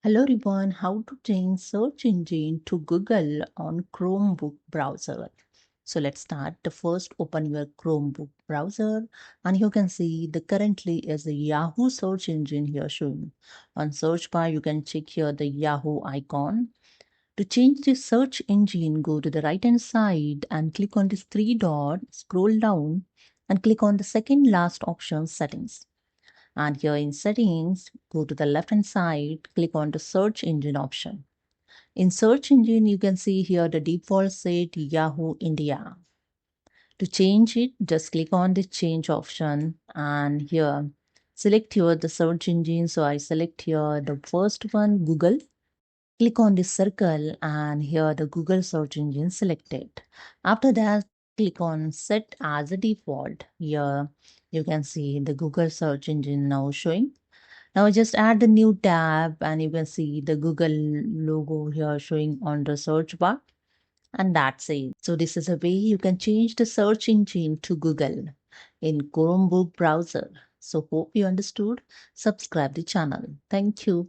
Hello everyone, how to change search engine to Google on Chromebook browser. So let's start. The first open your Chromebook browser and you can see the currently is the Yahoo search engine here showing. On search bar you can check here the Yahoo icon. To change the search engine, go to the right hand side and click on this three dot, scroll down and click on the second last option settings. And here in settings, go to the left hand side, click on the search engine option. In search engine, you can see here the default set Yahoo India. To change it, just click on the change option and here select here the search engine. So I select here the first one, Google. Click on the circle and here the Google search engine selected. After that, click on set as a default. Here you can see the Google search engine now showing. Now just add the new tab and you can see the Google logo here showing on the search bar. And that's it. So this is a way you can change the search engine to Google in Chromebook browser. So hope you understood. Subscribe the channel. Thank you.